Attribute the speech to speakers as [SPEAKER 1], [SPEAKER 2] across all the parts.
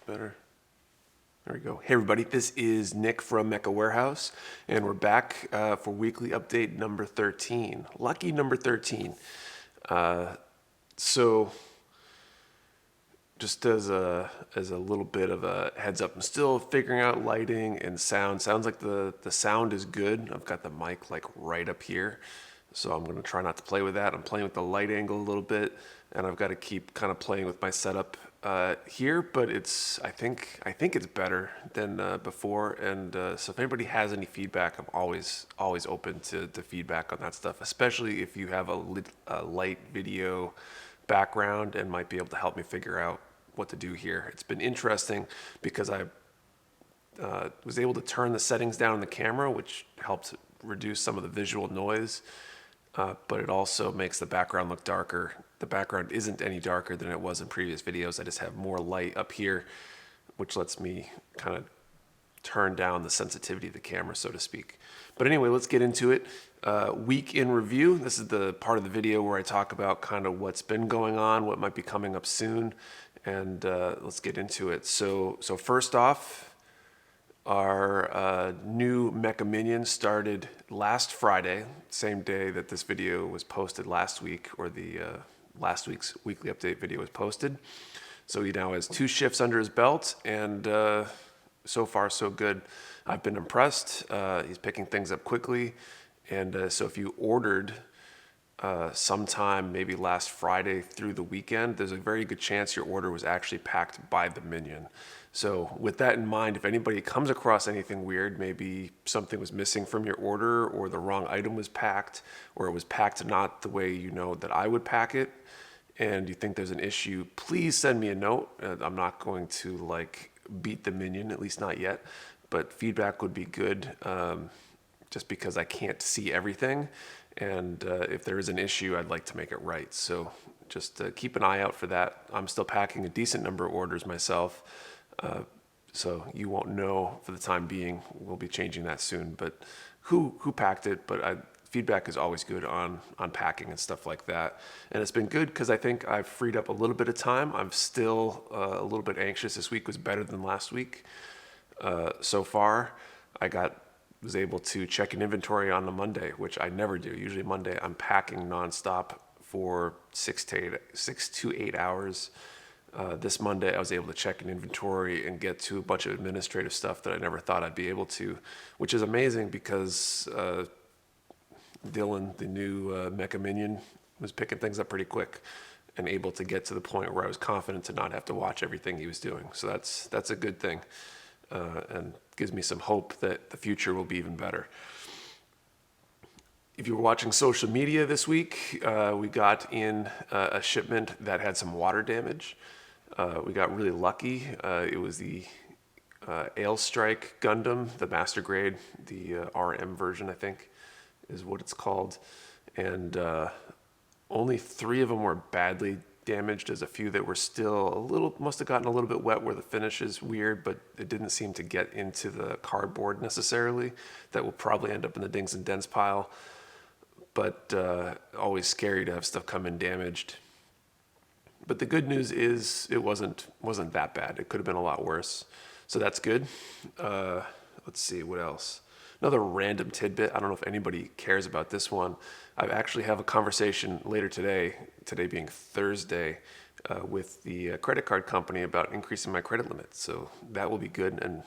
[SPEAKER 1] better. There we go. Hey everybody, this is Nick from Mecha Warehouse, and we're back for weekly update number 13. Lucky number 13. So, just as a little bit of a heads up, I'm still figuring out lighting and sound. Sounds like the sound is good. I've got the mic like right up here, so I'm gonna try not to play with that. I'm playing with the light angle a little bit, and I've got to keep kind of playing with my setup here. But I think it's better than before. And so if anybody has any feedback, I'm always open to feedback on that stuff, especially if you have a light video background and might be able to help me figure out what to do here. It's been interesting because I was able to turn the settings down in the camera, which helps reduce some of the visual noise, but it also makes the background look darker. The background isn't any darker than it was in previous videos. I just have more light up here, which lets me kind of turn down the sensitivity of the camera, so to speak. But anyway, let's get into it. Week in review. This is the part of the video where I talk about kind of what's been going on, what might be coming up soon, and let's get into it. So first off, our new Mecha Minion started last Friday, same day that this video was posted last week, or the last week's weekly update video was posted. So he now has 2 shifts under his belt, and so far so good. I've been impressed. He's picking things up quickly, and so if you ordered sometime maybe last Friday through the weekend, there's a very good chance your order was actually packed by the Minion. So with that in mind, if anybody comes across anything weird, maybe something was missing from your order, or the wrong item was packed, or it was packed not the way you know that I would pack it, and you think there's an issue, please send me a note. I'm not going to like beat the Minion, at least not yet, but feedback would be good, just because I can't see everything, and if there is an issue, I'd like to make it right. So just keep an eye out for that. I'm still packing a decent number of orders myself, so you won't know for the time being. We'll be changing that soon, but who packed it, but feedback is always good on packing and stuff like that. And it's been good because I think I've freed up a little bit of time. I'm still a little bit anxious. This week was better than last week. So far, I was able to check an inventory on a Monday, which I never do. Usually Monday, I'm packing nonstop for 6 to 8 hours. This Monday, I was able to check an inventory and get to a bunch of administrative stuff that I never thought I'd be able to, which is amazing because Dylan, the new Mecha Minion, was picking things up pretty quick and able to get to the point where I was confident to not have to watch everything he was doing. So that's a good thing, and gives me some hope that the future will be even better. If you were watching social media this week, we got in a shipment that had some water damage. We got really lucky. It was the Ailstrike Gundam, the master grade, the RM version, I think is what it's called. And only 3 of them were badly damaged. There's a few that were still must have gotten a little bit wet where the finish is weird, but it didn't seem to get into the cardboard necessarily. That will probably end up in the dings and dents pile. But always scary to have stuff come in damaged. But the good news is it wasn't that bad. It could have been a lot worse. So that's good. Let's see, what else? Another random tidbit. I don't know if anybody cares about this one. I actually have a conversation later today being Thursday, with the credit card company about increasing my credit limit. So that will be good and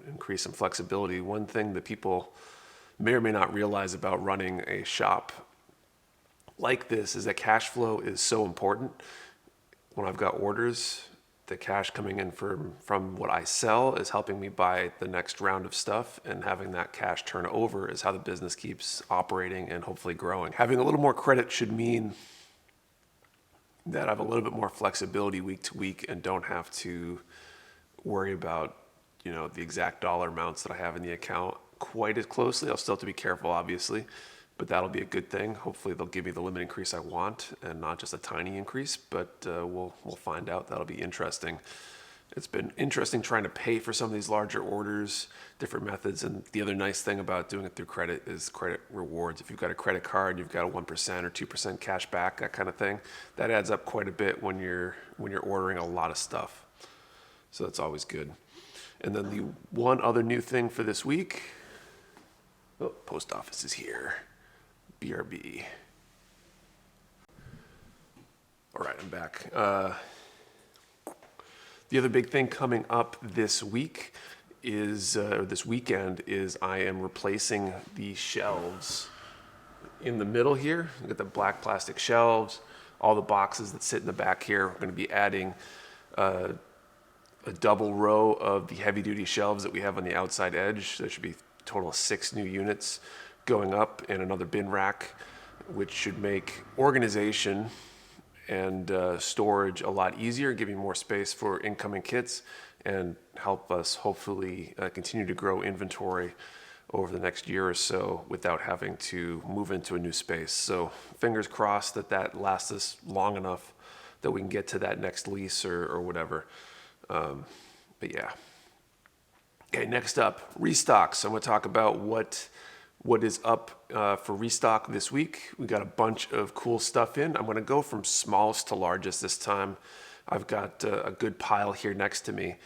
[SPEAKER 1] increase some flexibility. One thing that people may or may not realize about running a shop like this is that cash flow is so important. When I've got orders, the cash coming in from what I sell is helping me buy the next round of stuff, and having that cash turn over is how the business keeps operating and hopefully growing. Having a little more credit should mean that I have a little bit more flexibility week to week and don't have to worry about, the exact dollar amounts that I have in the account quite as closely. I'll still have to be careful, obviously, but that'll be a good thing. Hopefully they'll give me the limit increase I want and not just a tiny increase, but we'll find out. That'll be interesting. It's been interesting trying to pay for some of these larger orders, different methods. And the other nice thing about doing it through credit is credit rewards. If you've got a credit card, you've got a 1% or 2% cash back, that kind of thing. That adds up quite a bit when you're ordering a lot of stuff. So that's always good. And then the one other new thing for this week, oh, post office is here, BRB. All right, I'm back. The other big thing coming up this week is, or this weekend, is I am replacing the shelves in the middle here. You got the black plastic shelves, all the boxes that sit in the back here. We're going to be adding a double row of the heavy duty shelves that we have on the outside edge. There should be a total of 6 new units going up and another bin rack, which should make organization and storage a lot easier, give you more space for incoming kits, and help us hopefully continue to grow inventory over the next year or so without having to move into a new space. So fingers crossed that that lasts us long enough that we can get to that next lease or whatever. But yeah. Okay, next up, Restocks. I'm going to talk about what is up for Restock this week. We got a bunch of cool stuff in. I'm going to go from smallest to largest this time. I've got a good pile here next to me.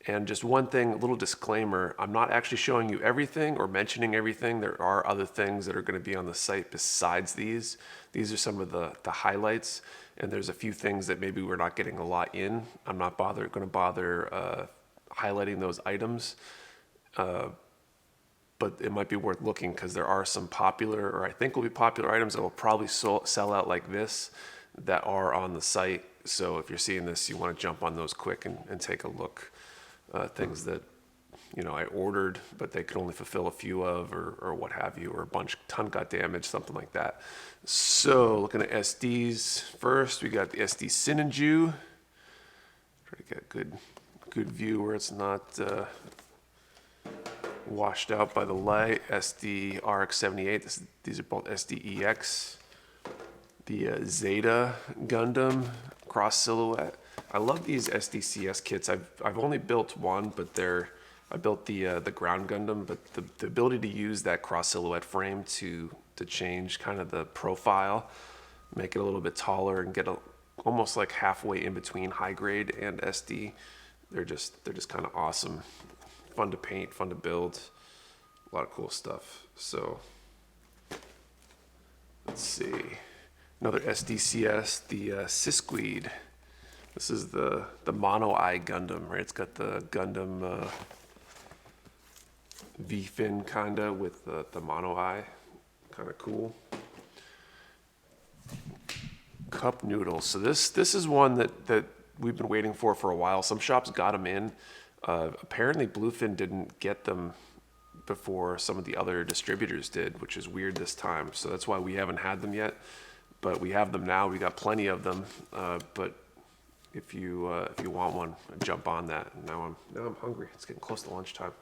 [SPEAKER 1] And just one thing, a little disclaimer, I'm not actually showing you everything or mentioning everything. There are other things that are going to be on the site besides these. These are some of the highlights, and there's a few things that maybe we're not getting a lot in. I'm not going to bother highlighting those items, but it might be worth looking because there are some popular, or I think will be popular items that will probably sell out like this that are on the site. So if you're seeing this, you want to jump on those quick and take a look. Things that, you know, I ordered, but they could only fulfill a few of, or what have you, or a ton got damaged, something like that. So looking at SDs first, we got the SD Synergy. Try to get a good view where it's not washed out by the light. SD RX-78, these are both SDEX. The Zeta Gundam cross silhouette. I love these SDCS kits. I've only built one, but I built the ground Gundam, but the ability to use that cross silhouette frame to change kind of the profile, make it a little bit taller, and get almost like halfway in between high grade and SD. They're just kind of awesome, fun to paint, fun to build, a lot of cool stuff. So let's see, another SDCS, the Sisquid. This is the mono eye Gundam, right? It's got the Gundam V-fin kinda with the mono eye, kind of cool. Cup noodles. So this is one that we've been waiting for a while. Some shops got them in. Apparently Bluefin didn't get them before some of the other distributors did, which is weird this time. So that's why we haven't had them yet. But we have them now. We got plenty of them. But if you want one, jump on that. Now I'm hungry. It's getting close to lunchtime.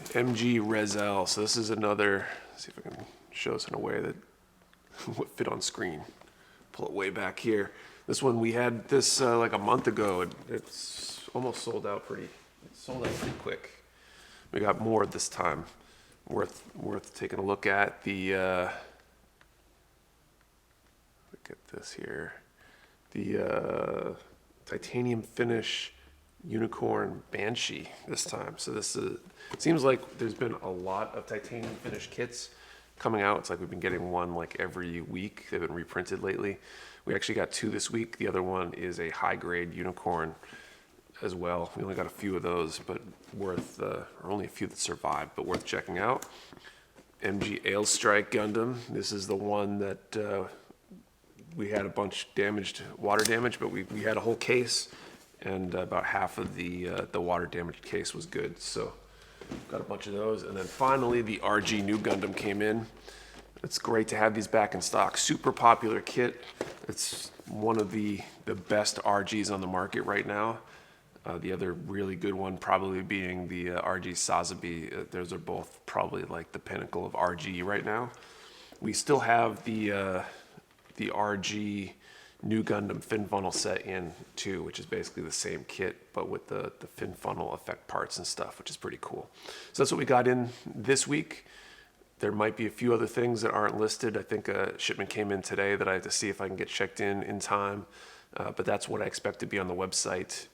[SPEAKER 1] MG Rezel. So this is another. Let's see if I can show this in a way that would fit on screen. Pull it way back here. This one we had this like a month ago. It's almost sold out pretty quick. We got more this time. Worth taking a look at. The look at this here. The titanium finish unicorn Banshee this time. So this is, it seems like there's been a lot of titanium finish kits coming out. It's like we've been getting one like every week. They've been reprinted lately. We actually got 2 this week. The other one is a high grade unicorn as well. We only got a few of those, but or only a few that survived, but worth checking out. MG Ailstrike Gundam. This is the one that we had a bunch water damage, but we had a whole case, and about half of the water damaged case was good. So got a bunch of those. And then finally the RG New Gundam came in. It's great to have these back in stock. Super popular kit. It's one of the best RGs on the market right now. The other really good one probably being the RG Sazabi. Those are both probably like the pinnacle of RG right now. We still have the RG New Gundam fin funnel set in too, which is basically the same kit, but with the fin funnel effect parts and stuff, which is pretty cool. So that's what we got in this week. There might be a few other things that aren't listed. I think a shipment came in today that I have to see if I can get checked in time. but that's what I expect to be on the website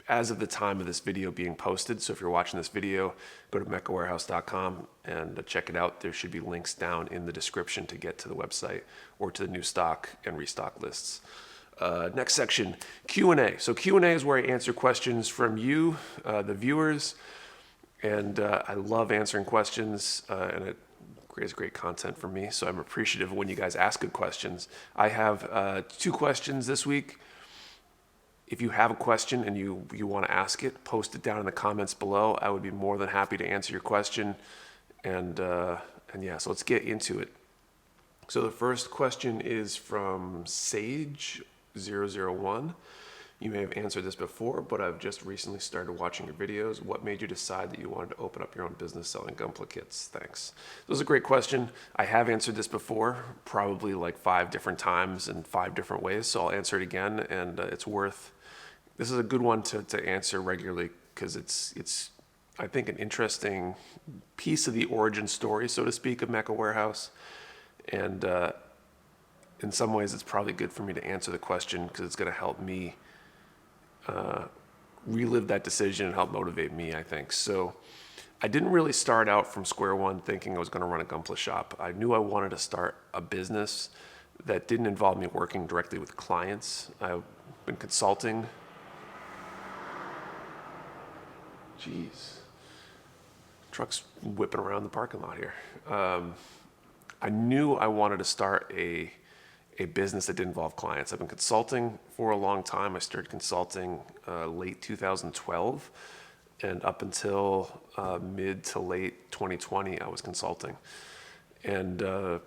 [SPEAKER 1] as of the time of this video being posted. So if you're watching this video, go to mechawarehouse.com and check it out. There should be links down in the description to get to the website or to the new stock and restock lists. Next section, Q&A. So Q&A is where I answer questions from you, the viewers, and I love answering questions, and it creates great content for me. So I'm appreciative when you guys ask good questions. I have 2 questions this week. If you have a question and you want to ask it, post it down in the comments below. I would be more than happy to answer your question. And yeah, so let's get into it. So the first question is from Sage001. You may have answered this before, but I've just recently started watching your videos. What made you decide that you wanted to open up your own business selling gunpla kits? Thanks. This is a great question. I have answered this before, probably like 5 different times in 5 different ways. So I'll answer it again, and this is a good one to answer regularly because it's I think an interesting piece of the origin story, so to speak, of Mecha Warehouse. And in some ways, it's probably good for me to answer the question because it's going to help me relive that decision and help motivate me, I think. So I didn't really start out from square one thinking I was going to run a gunpla shop. I knew I wanted to start a business that didn't involve me working directly with clients. I've been consulting. Jeez. Truck's whipping around the parking lot here. I knew I wanted to start a business that didn't involve clients. I've been consulting for a long time. I started consulting late 2012, and up until mid to late 2020, I was consulting. And it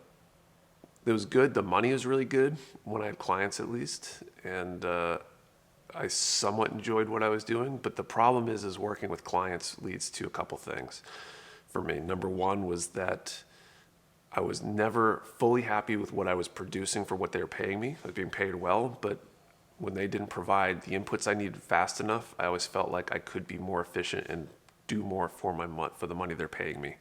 [SPEAKER 1] was good. The money was really good when I had clients, at least. And I somewhat enjoyed what I was doing. But the problem is working with clients leads to a couple things for me. Number one was that I was never fully happy with what I was producing for what they were paying me. I was being paid well, but when they didn't provide the inputs I needed fast enough, I always felt like I could be more efficient and do more for the money they're paying me.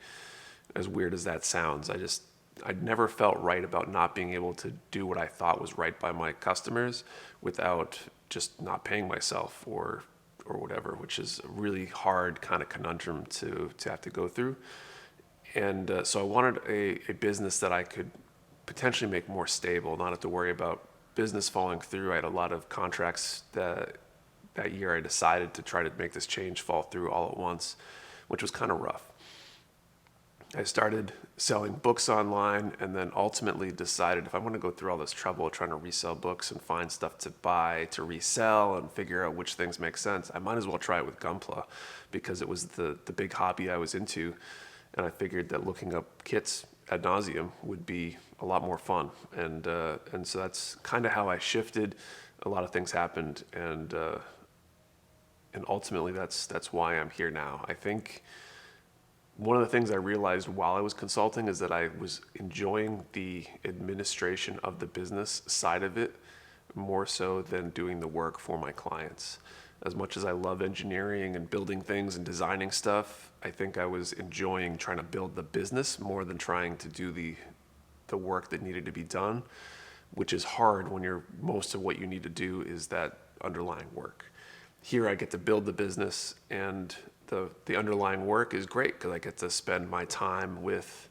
[SPEAKER 1] As weird as that sounds, I'd never felt right about not being able to do what I thought was right by my customers without just not paying myself or whatever, which is a really hard kind of conundrum to have to go through. And so I wanted a business that I could potentially make more stable, not have to worry about business falling through. I had a lot of contracts that year I decided to try to make this change fall through all at once, which was kind of rough. I started selling books online and then ultimately decided if I want to go through all this trouble trying to resell books and find stuff to buy, to resell and figure out which things make sense, I might as well try it with gunpla because it was the big hobby I was into. And I figured that looking up kits ad nauseum would be a lot more fun. And so that's kind of how I shifted. A lot of things happened. And ultimately that's why I'm here now. I think one of the things I realized while I was consulting is that I was enjoying the administration of the business side of it more so than doing the work for my clients. As much as I love engineering and building things and designing stuff, I think I was enjoying trying to build the business more than trying to do the work that needed to be done, which is hard when most of what you need to do is that underlying work. Here I get to build the business, and the underlying work is great because I get to spend my time with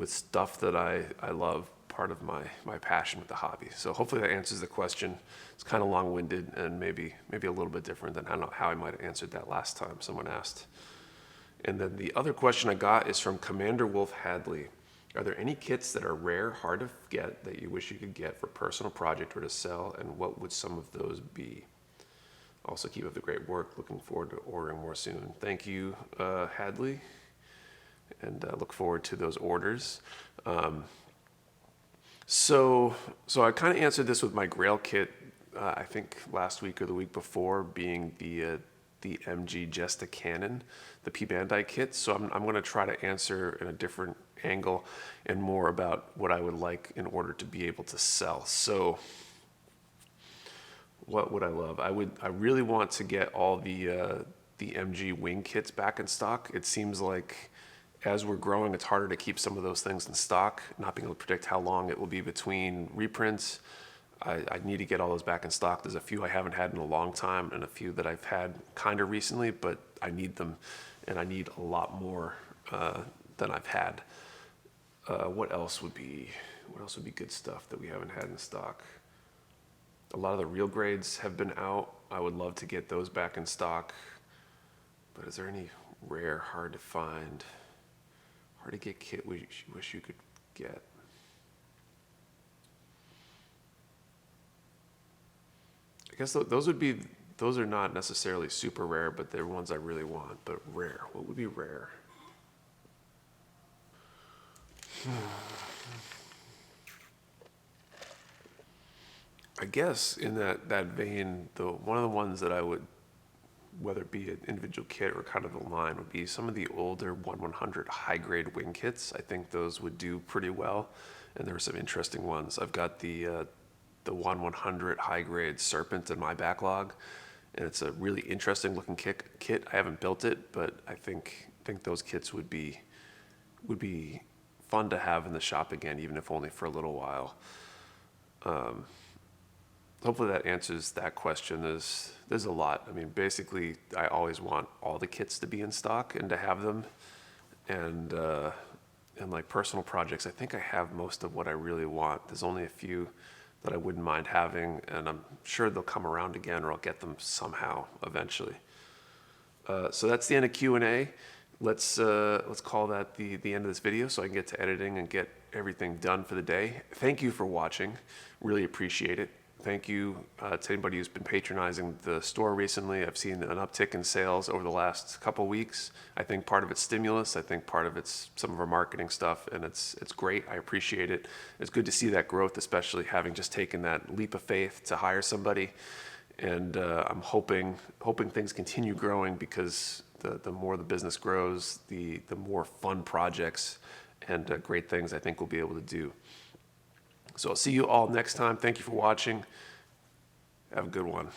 [SPEAKER 1] stuff that I love, part of my passion with the hobby. So hopefully that answers the question. It's kind of long-winded and maybe a little bit different than how I might have answered that last time someone asked. And then the other question I got is from Commander Wolf Hadley. Are there any kits that are rare, hard to get, that you wish you could get for personal project or to sell, and what would some of those be? Also, keep up the great work. Looking forward to ordering more soon. Thank you, Hadley, and look forward to those orders. So I kind of answered this with my Grail kit, I think last week or the week before, being the MG Jesta Cannon, the P Bandai kit. So I'm going to try to answer in a different angle and more about what I would like in order to be able to sell. So what would I love? I really want to get all the MG wing kits back in stock. It seems like as we're growing, it's harder to keep some of those things in stock, not being able to predict how long it will be between reprints. I need to get all those back in stock. There's a few I haven't had in a long time and a few that I've had kind of recently, but I need them, and I need a lot more than I've had. What else would be good stuff that we haven't had in stock? A lot of the real grades have been out. I would love to get those back in stock. But is there any rare, hard to find, hard to get kit we wish you could get? I guess those are not necessarily super rare, but they're ones I really want. But rare, what would be rare? I guess in that vein, one of the ones that I would, whether it be an individual kit or kind of a line, would be some of the older 1/100 high-grade wing kits. I think those would do pretty well, and there are some interesting ones. I've got the 1/100 high-grade Serpent in my backlog, and it's a really interesting looking kit. I haven't built it, but I think those kits would be fun to have in the shop again, even if only for a little while. Hopefully that answers that question. There's a lot. I mean, basically, I always want all the kits to be in stock and to have them. And like personal projects, I think I have most of what I really want. There's only a few that I wouldn't mind having, and I'm sure they'll come around again, or I'll get them somehow eventually. So that's the end of Q&A. Let's call that the end of this video, so I can get to editing and get everything done for the day. Thank you for watching. Really appreciate it. Thank you to anybody who's been patronizing the store recently. I've seen an uptick in sales over the last couple weeks. I think part of it's stimulus. I think part of it's some of our marketing stuff, and it's great. I appreciate it. It's good to see that growth, especially having just taken that leap of faith to hire somebody. And I'm hoping things continue growing, because the more the business grows, the more fun projects and great things I think we'll be able to do. So I'll see you all next time. Thank you for watching. Have a good one.